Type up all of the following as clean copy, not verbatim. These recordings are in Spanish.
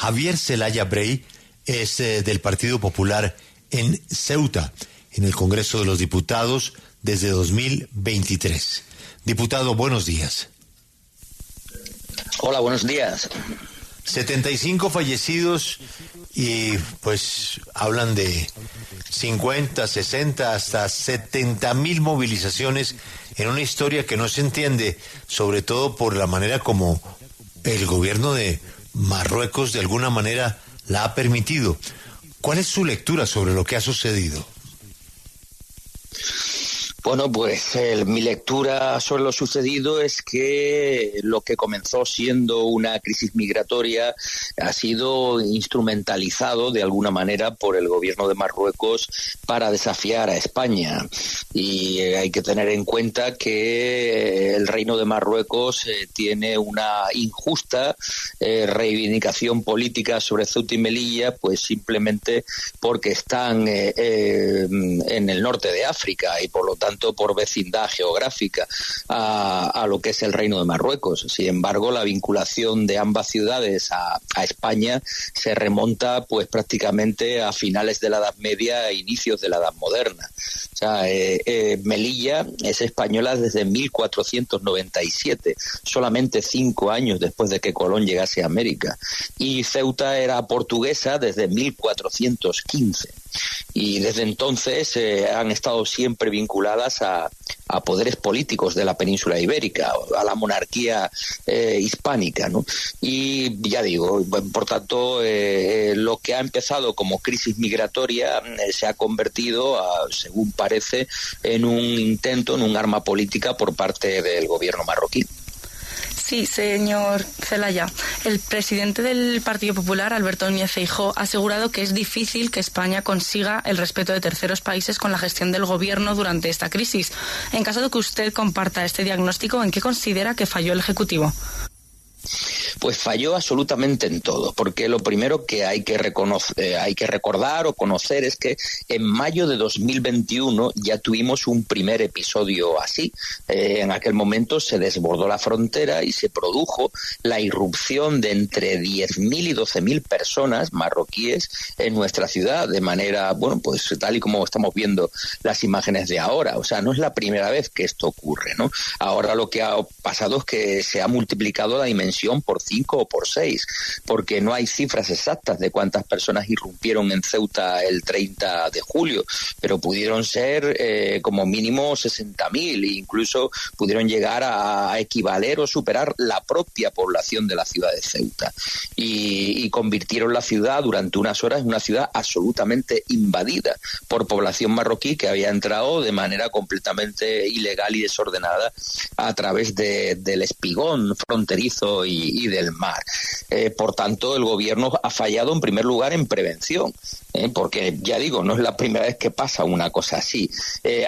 Javier Zelaya Brey es del Partido Popular en Ceuta, en el Congreso de los Diputados desde 2023. Diputado, buenos días. Hola, buenos días. 75 fallecidos y pues hablan de 50, 60, hasta 70,000 movilizaciones en una historia que no se entiende, sobre todo por la manera como el gobierno de Marruecos de alguna manera la ha permitido. ¿Cuál es su lectura sobre lo que ha sucedido? Bueno, pues mi lectura sobre lo sucedido es que lo que comenzó siendo una crisis migratoria ha sido instrumentalizado de alguna manera por el gobierno de Marruecos para desafiar a España. Y hay que tener en cuenta que el Reino de Marruecos tiene una injusta reivindicación política sobre Ceuta y Melilla, pues simplemente porque están en el norte de África y por lo tanto por vecindad geográfica a lo que es el Reino de Marruecos. Sin embargo, la vinculación de ambas ciudades a España se remonta pues prácticamente a finales de la Edad Media e inicios de la Edad Moderna. O sea, Melilla es española desde 1497, solamente 5 años después de que Colón llegase a América. Y Ceuta era portuguesa desde 1415. Y desde entonces han estado siempre vinculadas a poderes políticos de la península ibérica, a la monarquía hispánica, ¿no? Y ya digo, por tanto, lo que ha empezado como crisis migratoria se ha convertido, según parece, en un intento, en un arma política por parte del gobierno marroquí. Sí, señor Zelaya. El presidente del Partido Popular, Alberto Núñez Feijóo, ha asegurado que es difícil que España consiga el respeto de terceros países con la gestión del gobierno durante esta crisis. En caso de que usted comparta este diagnóstico, ¿en qué considera que falló el Ejecutivo? Pues falló absolutamente en todo, porque lo primero que hay que recordar o conocer es que en mayo de 2021 ya tuvimos un primer episodio así. En aquel momento se desbordó la frontera y se produjo la irrupción de entre 10.000 y 12.000 personas marroquíes en nuestra ciudad, de manera, bueno, pues tal y como estamos viendo las imágenes de ahora. O sea, no es la primera vez que esto ocurre, ¿no? Ahora lo que ha pasado es que se ha multiplicado la dimensión por 5 o por 6, porque no hay cifras exactas de cuántas personas irrumpieron en Ceuta el 30 de julio, pero pudieron ser como mínimo 60.000 e incluso pudieron llegar a equivaler o superar la propia población de la ciudad de Ceuta. Y convirtieron la ciudad durante unas horas en una ciudad absolutamente invadida por población marroquí que había entrado de manera completamente ilegal y desordenada a través del espigón fronterizo y del mar. Por tanto, el gobierno ha fallado en primer lugar en prevención, porque ya digo, no es la primera vez que pasa una cosa así.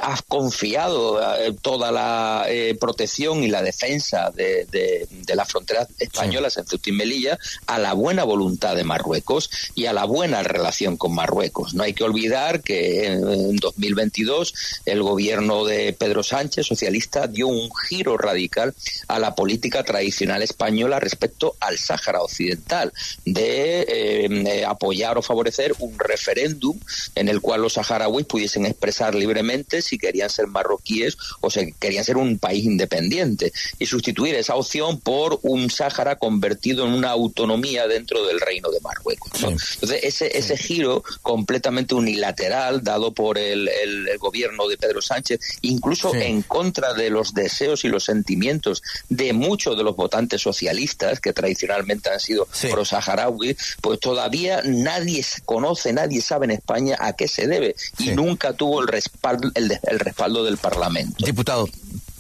Ha confiado toda la protección y la defensa de las fronteras españolas en Ceuta y Melilla a la buena voluntad de Marruecos y a la buena relación con Marruecos. No hay que olvidar que en 2022 el gobierno de Pedro Sánchez, socialista, dio un giro radical a la política tradicional española respecto al Sáhara Occidental, de apoyar o favorecer un referéndum en el cual los saharauis pudiesen expresar libremente si querían ser marroquíes o si querían ser un país independiente, y sustituir esa opción por un Sáhara convertido en una autonomía dentro del Reino de Marruecos, ¿no? Sí. Entonces ese giro completamente unilateral dado por el gobierno de Pedro Sánchez, incluso en contra de los deseos y los sentimientos de muchos de los votantes socialistas que tradicionalmente han sido pro-saharauis, pues todavía nadie conoce, nadie sabe en España a qué se debe y nunca tuvo el respaldo del Parlamento. Diputado,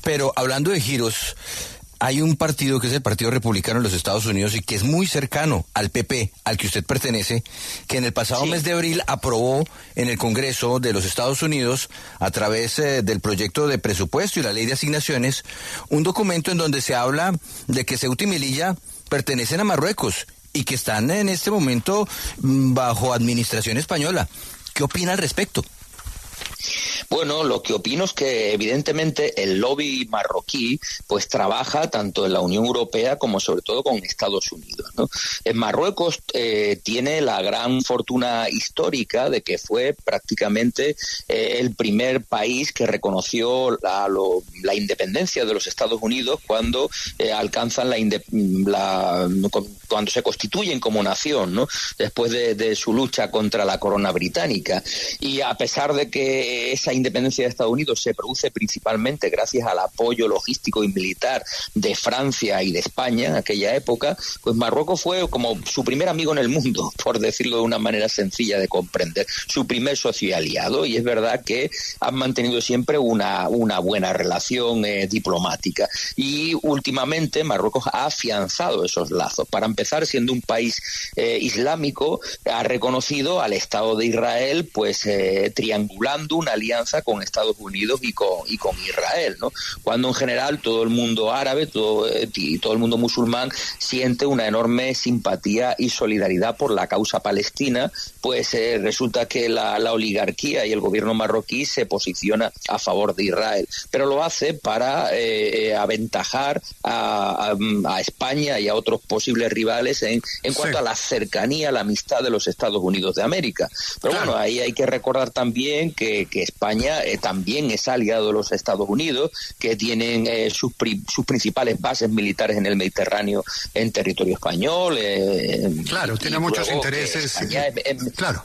pero hablando de giros, hay un partido que es el Partido Republicano en los Estados Unidos y que es muy cercano al PP, al que usted pertenece, que en el pasado mes de abril aprobó en el Congreso de los Estados Unidos, a través del proyecto de presupuesto y la ley de asignaciones, un documento en donde se habla de que Ceuta y Melilla pertenecen a Marruecos y que están en este momento bajo administración española. ¿Qué opina al respecto? Bueno, lo que opino es que evidentemente el lobby marroquí pues trabaja tanto en la Unión Europea como sobre todo con Estados Unidos, ¿no? En Marruecos tiene la gran fortuna histórica de que fue prácticamente el primer país que reconoció la independencia de los Estados Unidos cuando alcanzan cuando se constituyen como nación, ¿no? Después de su lucha contra la corona británica. Y a pesar de que esa independencia de Estados Unidos se produce principalmente gracias al apoyo logístico y militar de Francia y de España en aquella época, pues Marruecos fue como su primer amigo en el mundo, por decirlo de una manera sencilla de comprender, su primer socio y aliado, y es verdad que han mantenido siempre una buena relación diplomática. Y últimamente Marruecos ha afianzado esos lazos. Para empezar, siendo un país islámico, ha reconocido al Estado de Israel, pues triangulando una alianza con Estados Unidos y con Israel, ¿no? Cuando en general todo el mundo árabe y todo el mundo musulmán siente una enorme simpatía y solidaridad por la causa palestina, pues resulta que la oligarquía y el gobierno marroquí se posiciona a favor de Israel, pero lo hace para aventajar a España y a otros posibles rivales en cuanto a la cercanía, la amistad de los Estados Unidos de América. Pero bueno, ahí hay que recordar también que España también es aliado de los Estados Unidos, que tienen sus principales bases militares en el Mediterráneo en territorio español. Tiene muchos intereses. España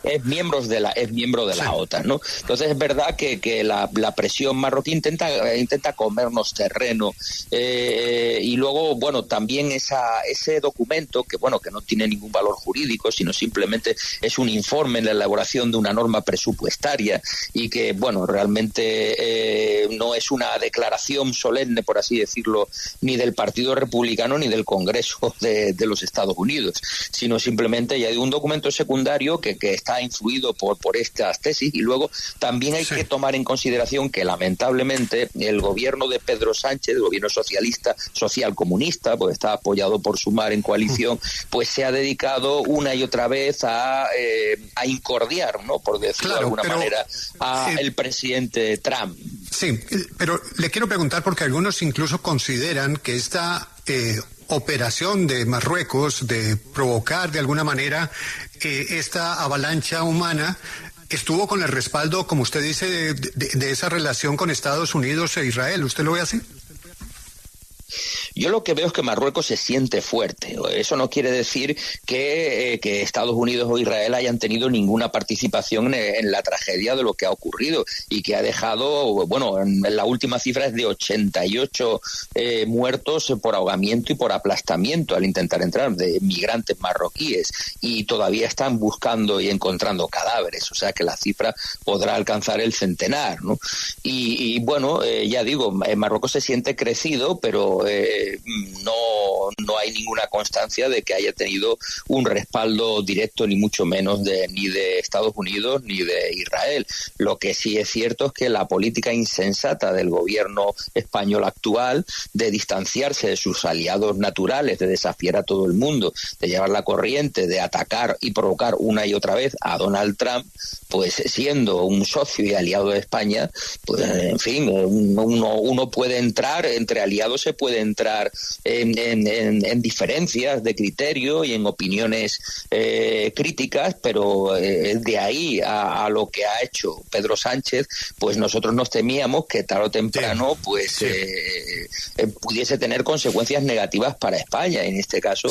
es miembro de la OTAN, ¿no? Entonces es verdad que la presión marroquí intenta comernos terreno, y luego, bueno, también ese documento que no tiene ningún valor jurídico, sino simplemente es un informe en la elaboración de una norma presupuestaria y que, bueno, realmente no es una declaración solemne, por así decirlo, ni del Partido Republicano ni del Congreso de los Estados Unidos, sino simplemente ya de un documento secundario que está influido por estas tesis. Y luego también hay que tomar en consideración que lamentablemente el gobierno de Pedro Sánchez, el gobierno socialista, social comunista, pues está apoyado por Sumar en coalición, pues se ha dedicado una y otra vez a incordiar, ¿no?, por decirlo de alguna manera, el presidente Trump. Sí, pero le quiero preguntar, porque algunos incluso consideran que esta operación de Marruecos de provocar de alguna manera esta avalancha humana estuvo con el respaldo, como usted dice, de esa relación con Estados Unidos e Israel. ¿Usted lo ve así? Yo lo que veo es que Marruecos se siente fuerte. Eso no quiere decir que Estados Unidos o Israel hayan tenido ninguna participación en la tragedia de lo que ha ocurrido y que ha dejado, en la última cifra es de 88 muertos por ahogamiento y por aplastamiento al intentar entrar, de migrantes marroquíes, y todavía están buscando y encontrando cadáveres, o sea que la cifra podrá alcanzar el centenar, ¿no? Y ya digo, Marruecos se siente crecido, pero no hay ninguna constancia de que haya tenido un respaldo directo, ni mucho menos ni de Estados Unidos ni de Israel. Lo que sí es cierto es que la política insensata del gobierno español actual de distanciarse de sus aliados naturales, de desafiar a todo el mundo, de llevar la corriente, de atacar y provocar una y otra vez a Donald Trump, pues siendo un socio y aliado de España, pues en fin, uno puede entrar, entre aliados se puede entrar en diferencias de criterio y en opiniones críticas, pero de ahí a lo que ha hecho Pedro Sánchez, pues nosotros nos temíamos que tarde o temprano pudiese tener consecuencias negativas para España. En este caso,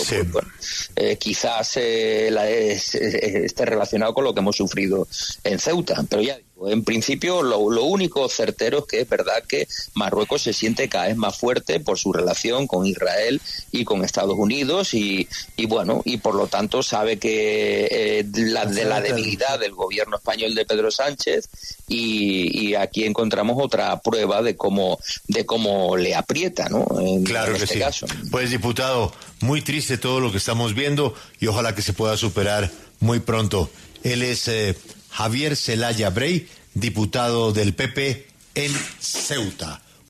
quizás esté relacionado con lo que hemos sufrido en Ceuta, pero ya en principio lo único certero es que es verdad que Marruecos se siente cada vez más fuerte por su relación con Israel y con Estados Unidos y por lo tanto sabe que la debilidad del gobierno español de Pedro Sánchez, y aquí encontramos otra prueba de cómo le aprieta, ¿no? Claro que sí. Caso. Pues, diputado, muy triste todo lo que estamos viendo y ojalá que se pueda superar muy pronto. Él es Javier Zelaya Brey, diputado del PP en Ceuta.